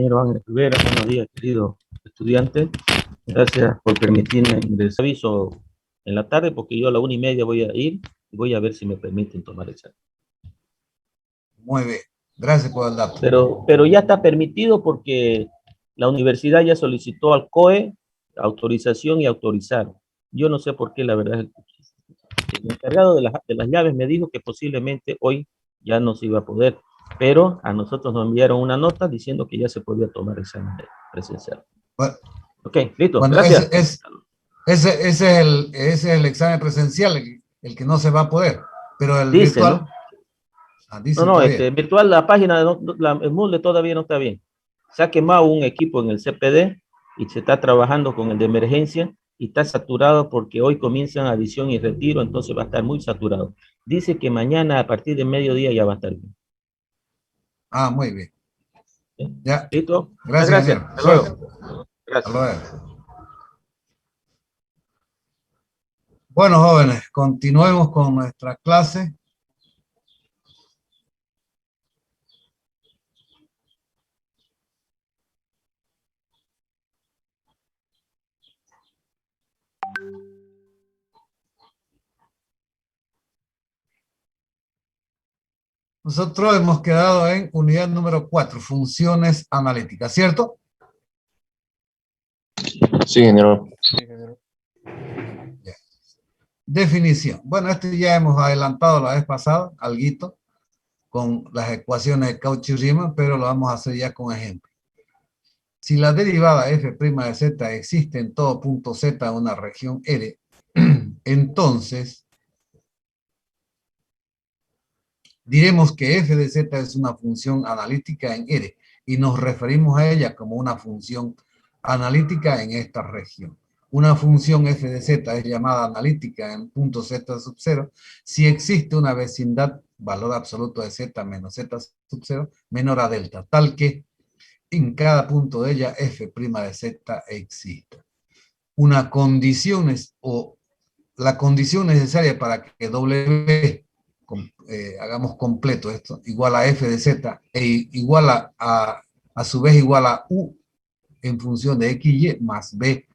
Compañero Ángel Rivera, buenos días, querido estudiante. Gracias por permitirme ingresar. Aviso en la tarde porque yo a la 1:30 voy a ir y voy a ver si me permiten tomar el examen. Muy bien, gracias por el dato. Pero ya está permitido porque la universidad ya solicitó al COE autorización y autorizaron. Yo no sé por qué, la verdad. El encargado de las llaves me dijo que posiblemente hoy ya no se iba a poder, pero a nosotros nos enviaron una nota diciendo que ya se podía tomar el examen presencial. Bueno, Ok, listo, bueno, gracias. ese es el examen presencial, el que no se va a poder, pero el Dice, ¿no? virtual, No, dice no, todavía. virtual, la página, el Moodle todavía no está bien. Se ha quemado un equipo en el CPD y se está trabajando con el de emergencia y está saturado porque hoy comienzan adición y retiro, entonces va a estar muy saturado. Dice que mañana a partir de mediodía ya va a estar bien. Muy bien. ¿Eh? Ya, ¿Listo? Muchas gracias, gracias. ingeniero. Hasta Suerte. luego. Hasta Gracias. luego. Bueno, jóvenes, continuemos con nuestra clase. Nosotros hemos quedado en unidad número 4, funciones analíticas, ¿cierto? Sí, ingeniero. Ya. Definición. Bueno, este ya hemos adelantado la vez pasada, alguito, con las ecuaciones de Cauchy-Riemann, pero lo vamos a hacer ya con ejemplo. Si la derivada f' de z existe en todo punto z de una región R, entonces diremos que f de z es una función analítica en R y nos referimos a ella como una función analítica en esta región. Una función f de z es llamada analítica en punto z sub 0 si existe una vecindad, valor absoluto de z menos z sub 0, menor a delta, tal que en cada punto de ella f' de z exista. Una condición o la condición necesaria para que W, hagamos completo esto, igual a f de z e igual a su vez igual a u en función de x y más b.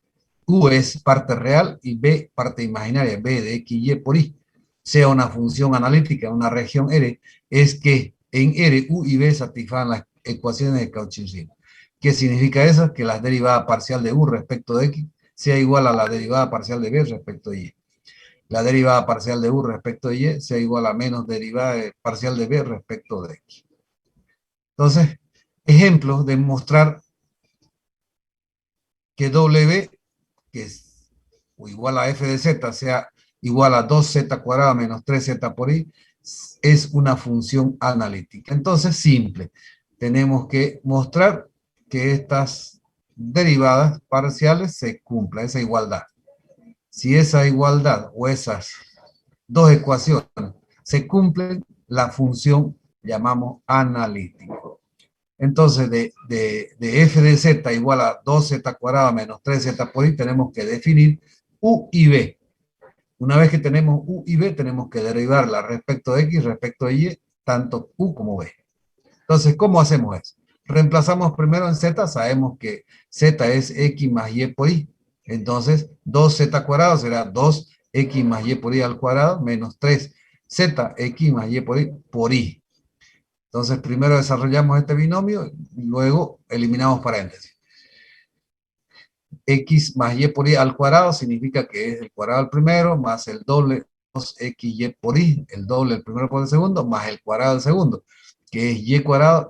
U es parte real y b parte imaginaria, b de x y por i, sea una función analítica en una región R, es que en R, u y b satisfagan las ecuaciones de Cauchy-Riemann. ¿Qué significa eso? Que la derivada parcial de u respecto de x sea igual a la derivada parcial de b respecto de y. La derivada parcial de u respecto de y sea igual a menos derivada parcial de b respecto de x. Entonces, ejemplo de mostrar que W, que es igual a f de z, sea igual a 2z cuadrado menos 3z por i, es una función analítica. Entonces, simple. Tenemos que mostrar que estas derivadas parciales se cumplan, esa igualdad. Si esa igualdad o esas dos ecuaciones se cumplen, la función llamamos analítico. Entonces, de f de z igual a 2z cuadrado menos 3z por i, tenemos que definir u y b. Una vez que tenemos u y b, tenemos que derivarla respecto de x, respecto de y, tanto u como b. Entonces, ¿cómo hacemos eso? Reemplazamos primero en z, sabemos que z es x más y por i. Entonces, 2z cuadrado será 2x más y por i al cuadrado menos 3zx más y por i. Entonces, primero desarrollamos este binomio y luego eliminamos paréntesis. X más y por i al cuadrado significa que es el cuadrado del primero más el doble 2xy por i, el doble del primero por el segundo, más el cuadrado del segundo, que es y cuadrado,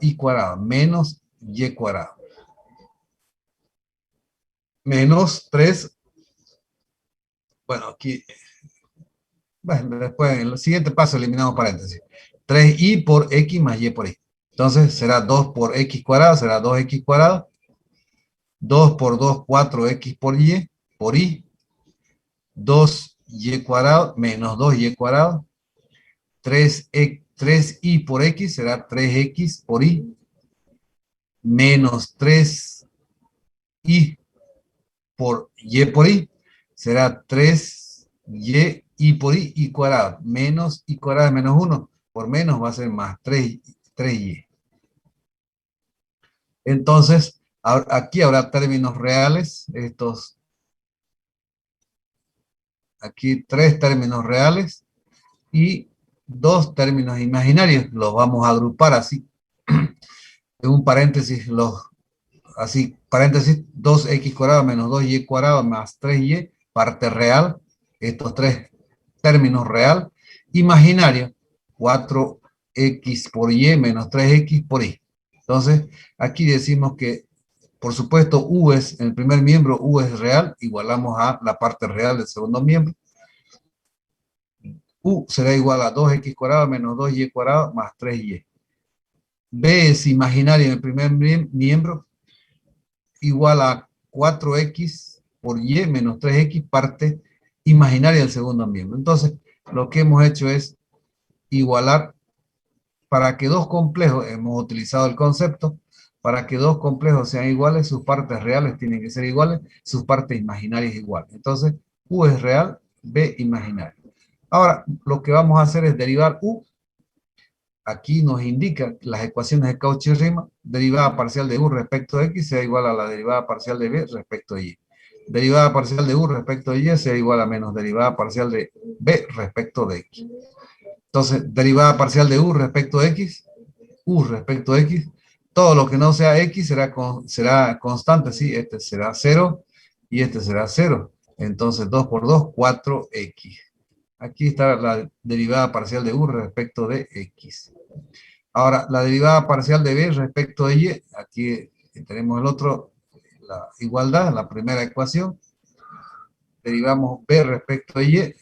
menos y cuadrado. Menos 3, bueno, aquí, bueno, después en el siguiente paso eliminamos paréntesis. 3i por x más y por i. Entonces será 2 por x cuadrado, será 2x cuadrado. 2 por 2, 4x por i, 2y cuadrado menos 2y cuadrado, 3i por x será 3x por i, menos 3i por y será 3y por i cuadrado, menos y cuadrado menos 1, por menos va a ser más 3y. Entonces, aquí habrá términos reales, aquí 3 términos reales y 2 términos imaginarios. Los vamos a agrupar así. En un paréntesis, así, paréntesis, 2x cuadrado menos 2y cuadrado más 3y, parte real, estos 3 términos real, imaginario, 4x por y menos 3x por y. Entonces, aquí decimos que, por supuesto, u es, en el primer miembro, u es real, igualamos a la parte real del segundo miembro. U será igual a 2x cuadrado menos 2y cuadrado más 3y. B es imaginario en el primer miembro, igual a 4x por y menos 3x, parte imaginaria del segundo miembro. Entonces, lo que hemos hecho es igualar, para que dos complejos, hemos utilizado el concepto, para que dos complejos sean iguales, sus partes reales tienen que ser iguales, sus partes imaginarias iguales. Entonces, U es real, B imaginario. Ahora, lo que vamos a hacer es derivar U. Aquí nos indica las ecuaciones de Cauchy-Riemann, derivada parcial de U respecto de X sea igual a la derivada parcial de B respecto de Y. Derivada parcial de U respecto de Y sea igual a menos derivada parcial de B respecto de X. Entonces, derivada parcial de U respecto de X, U respecto de X, todo lo que no sea X será constante, ¿sí? Este será 0 y este será 0. Entonces, 2 por 2, 4X. Aquí está la derivada parcial de U respecto de X. Ahora, la derivada parcial de B respecto de Y, aquí tenemos el otro, la igualdad, la primera ecuación. Derivamos B respecto de Y.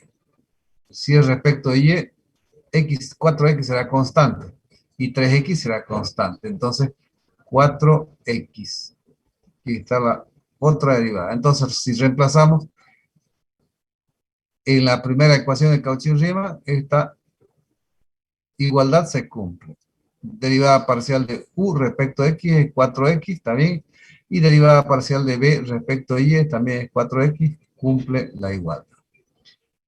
Si es respecto de Y, X, 4X será constante y 3X será constante. Entonces, 4X. Aquí está la otra derivada. Entonces, si reemplazamos en la primera ecuación de Cauchy-Riemann, esta igualdad se cumple. Derivada parcial de U respecto a X es 4X, está bien. Y derivada parcial de B respecto a Y también es 4X, cumple la igualdad.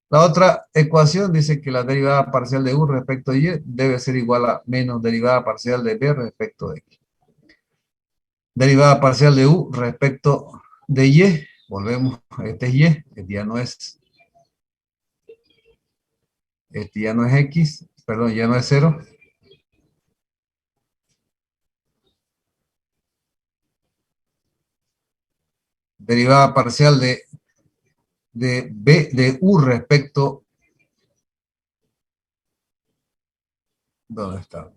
La otra ecuación dice que la derivada parcial de U respecto a Y debe ser igual a menos derivada parcial de B respecto a X. Derivada parcial de U respecto de Y, volvemos, este es Y, este ya no es X, perdón, ya no es 0. Derivada parcial de B, de U respecto, ¿dónde está?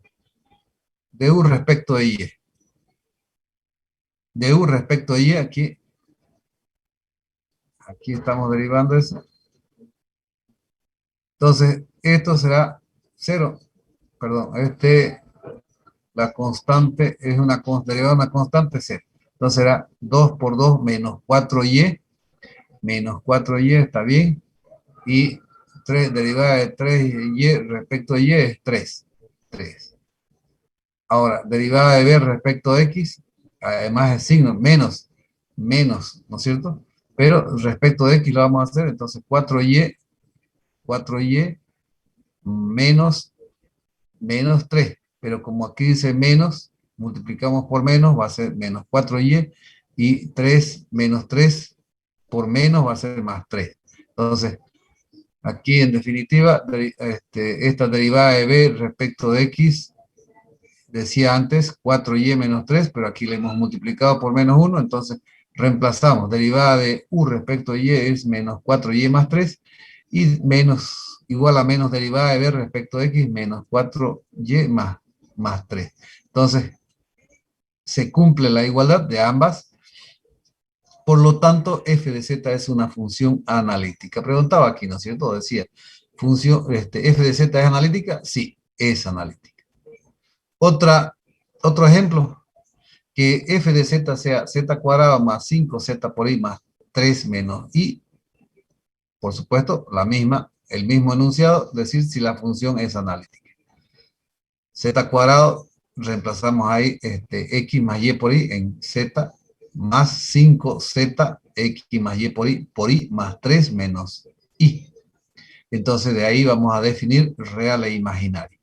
De U respecto de Y. De U respecto de Y, aquí estamos derivando eso. Entonces, esto será 0. Perdón, la constante es una derivada de una constante 0. Entonces será 2 por 2 menos 4y. Menos 4y está bien. Y 3, derivada de 3y respecto a y es 3. 3. Ahora, derivada de b respecto a x, además el signo menos, ¿no es cierto? Pero respecto de x lo vamos a hacer, entonces 4y menos 3. Pero como aquí dice menos, multiplicamos por menos, va a ser menos 4y, y 3 menos 3 por menos va a ser más 3. Entonces, aquí en definitiva, esta derivada de b respecto de x, decía antes 4y menos 3, pero aquí le hemos multiplicado por menos 1, entonces reemplazamos. Derivada de u respecto a y es menos 4y más 3, y menos, igual a menos derivada de b respecto a x, menos 4y más 3. Entonces, se cumple la igualdad de ambas. Por lo tanto, f de z es una función analítica. Preguntaba aquí, ¿no es cierto? Decía, ¿f de z es analítica? Sí, es analítica. Otro ejemplo, que f de z sea z cuadrado más 5z por y más 3 menos y, por supuesto, el mismo enunciado, decir si la función es analítica. Z cuadrado, reemplazamos ahí x más y por y en z más 5z x más y por y más 3 menos y. Entonces de ahí vamos a definir real e imaginario.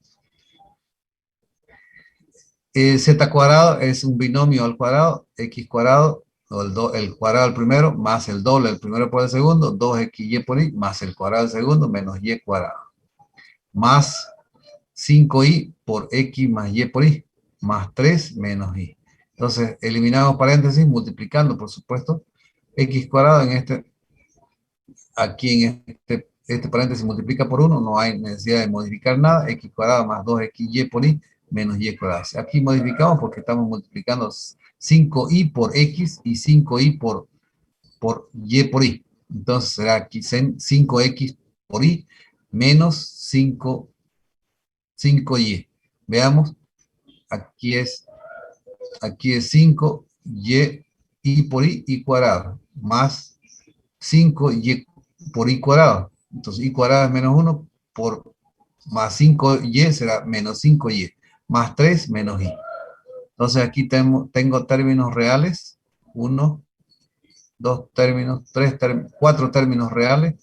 Z cuadrado es un binomio al cuadrado, X cuadrado, o el cuadrado del primero, más el doble del primero por el segundo, 2XY por Y, más el cuadrado del segundo, menos Y cuadrado. Más 5Y por X más Y por Y, más 3 menos Y. Entonces, eliminamos paréntesis, multiplicando, por supuesto, X cuadrado en aquí en este paréntesis multiplica por 1, no hay necesidad de modificar nada, X cuadrado más 2XY por Y, menos Y cuadrado. Aquí modificamos porque estamos multiplicando 5Y por X y 5Y por Y por Y. Entonces será aquí 5X por Y menos 5Y. Veamos, aquí es 5Y por Y cuadrado, más 5Y por Y cuadrado. Entonces Y cuadrado es menos 1 por más 5Y será menos 5Y, más 3 menos Y. Entonces aquí tengo términos reales, 1, 2 términos, 3 términos, 4 términos reales,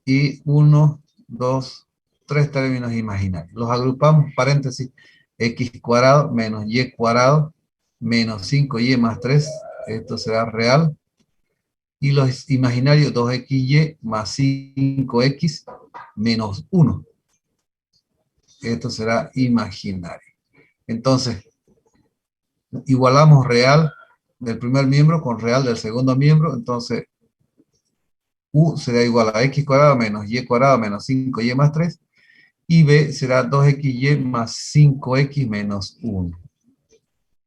y 1, 2, 3 términos imaginarios. Los agrupamos, paréntesis, X cuadrado menos Y cuadrado menos 5Y más 3, esto será real, y los imaginarios 2XY más 5X menos 1, esto será imaginario. Entonces, igualamos real del primer miembro con real del segundo miembro, entonces U será igual a X cuadrado menos Y cuadrado menos 5Y más 3, y B será 2XY más 5X menos 1.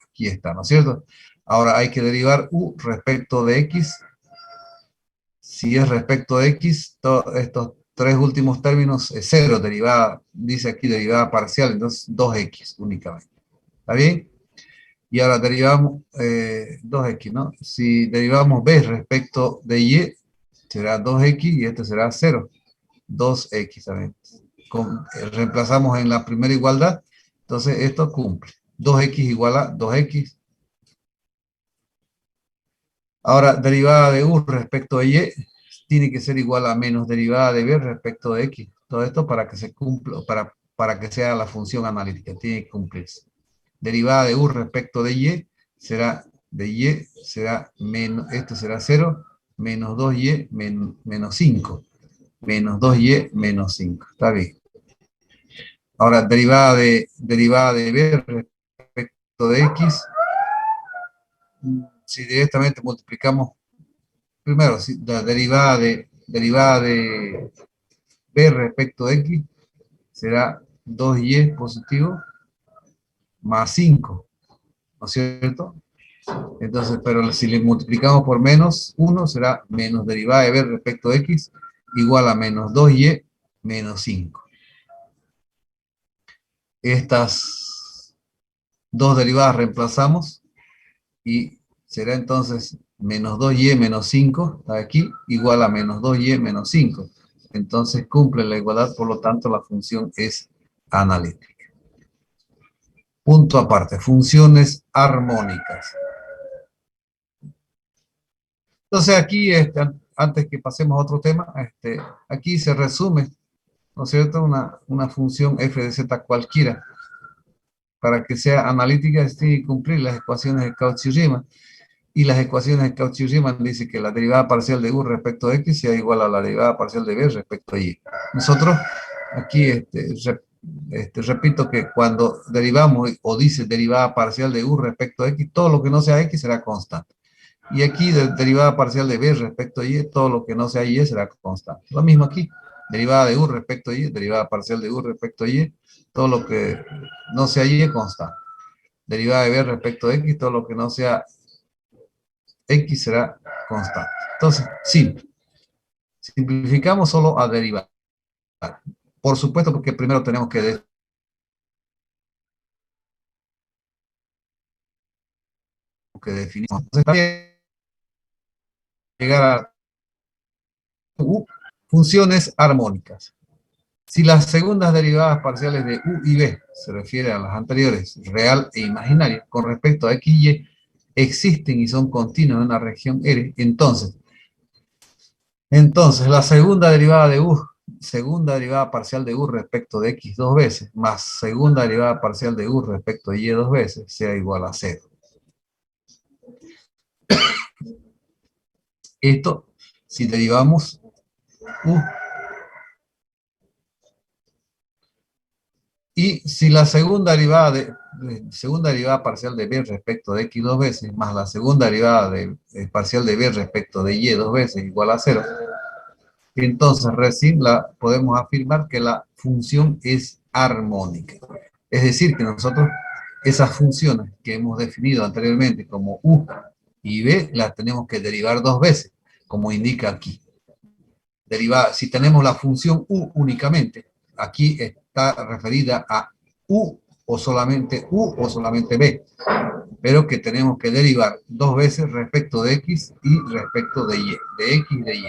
Aquí está, ¿no es cierto? Ahora hay que derivar U respecto de X. Si es respecto de X, estos tres últimos términos es 0, derivada, dice aquí derivada parcial, entonces 2X únicamente. ¿Está bien? Y ahora derivamos 2X, ¿no? Si derivamos B respecto de Y, será 2X y este será 0. 2X también. Reemplazamos en la primera igualdad, entonces esto cumple. 2X igual a 2X. Ahora, derivada de U respecto de Y tiene que ser igual a menos derivada de B respecto de X. Todo esto para que se cumpla, para que sea la función analítica, tiene que cumplirse. Derivada de U respecto de Y será menos, esto será 0, menos 2Y menos 5. Menos 2Y menos 5. Está bien. Ahora, derivada de B respecto de X, si directamente multiplicamos, primero, si la derivada de B respecto de X será 2Y positivo más 5, ¿no es cierto? Entonces, pero si le multiplicamos por menos 1, será menos derivada de B respecto de X igual a menos 2Y menos 5. Estas dos derivadas reemplazamos y será entonces menos 2Y menos 5, está aquí, igual a menos 2Y menos 5. Entonces cumple la igualdad, por lo tanto la función es analítica. Punto aparte, funciones armónicas. Entonces aquí, antes que pasemos a otro tema, aquí se resume, ¿no es cierto?, una función f de z cualquiera. Para que sea analítica, tiene que cumplir las ecuaciones de Cauchy-Riemann. Y las ecuaciones de Cauchy-Riemann dicen que la derivada parcial de U respecto de X sea igual a la derivada parcial de B respecto a Y. Nosotros, aquí, repito que cuando derivamos o dice derivada parcial de U respecto a X, todo lo que no sea X será constante. Y aquí, derivada parcial de B respecto a Y, todo lo que no sea Y será constante. Lo mismo aquí, derivada de U respecto a Y, derivada parcial de U respecto a Y, todo lo que no sea Y es constante. Derivada de B respecto a X, todo lo que no sea X será constante. Entonces, simple. Simplificamos solo a derivar. Por supuesto, porque primero tenemos que definir. Entonces, llegar a funciones armónicas. Si las segundas derivadas parciales de U y B se refiere a las anteriores, real e imaginaria, con respecto a X y Y, existen y son continuas en una región R, entonces la segunda derivada de U segunda derivada parcial de u respecto de x dos veces, más segunda derivada parcial de u respecto de y dos veces, sea igual a 0. Esto, si derivamos u, y si la segunda derivada parcial de b respecto de x dos veces, más la segunda derivada parcial de b respecto de y dos veces, igual a 0, entonces recién podemos afirmar que la función es armónica. Es decir, que nosotros esas funciones que hemos definido anteriormente como u y b, las tenemos que derivar dos veces, como indica aquí. Si tenemos la función u únicamente, aquí está referida a u o solamente b, pero que tenemos que derivar dos veces respecto de x y respecto de y, de x y de y.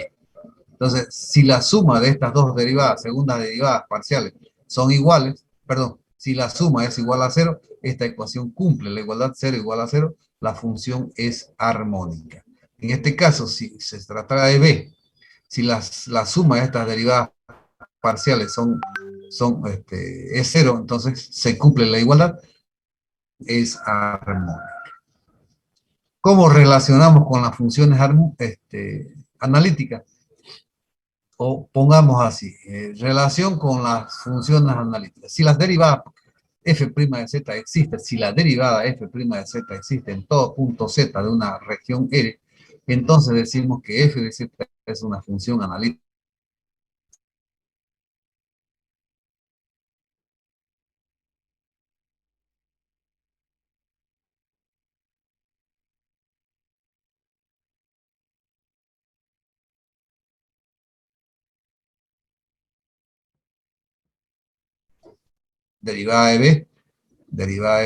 Entonces, si la suma de estas dos derivadas, segundas derivadas parciales, son iguales, perdón, si la suma es igual a 0, esta ecuación cumple la igualdad 0 igual a 0, la función es armónica. En este caso, si se trata de b, si la suma de estas derivadas parciales es 0, entonces se cumple la igualdad, es armónica. ¿Cómo relacionamos con las funciones analíticas? O pongamos así, relación con las funciones analíticas. Si las derivadas f' de z existen, si la derivada f' de z existe en todo punto z de una región R, entonces decimos que f de z es una función analítica. Derivada de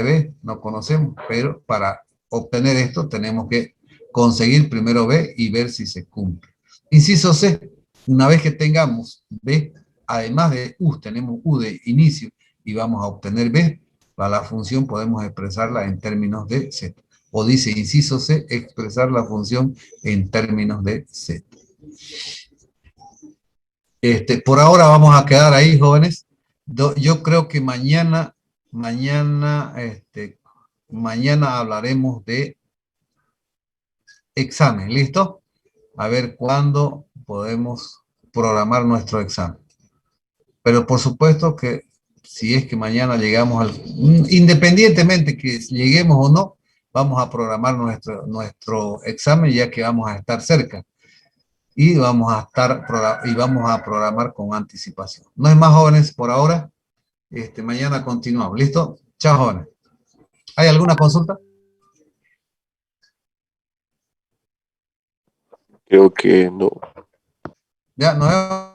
b, no conocemos, pero para obtener esto tenemos que conseguir primero b y ver si se cumple. Inciso C, una vez que tengamos b, además de u, tenemos u de inicio y vamos a obtener b, para la función podemos expresarla en términos de z. O dice inciso C, expresar la función en términos de z. Por ahora vamos a quedar ahí, jóvenes. Yo creo que mañana hablaremos de examen, ¿listo? A ver cuándo podemos programar nuestro examen. Pero por supuesto que si es que mañana llegamos independientemente que lleguemos o no, vamos a programar nuestro examen ya que vamos a estar cerca. Y vamos a programar con anticipación. No es más, jóvenes, por ahora. Mañana continuamos. ¿Listo? Chao, jóvenes. ¿Hay alguna consulta? Creo que no. Ya, nos vemos.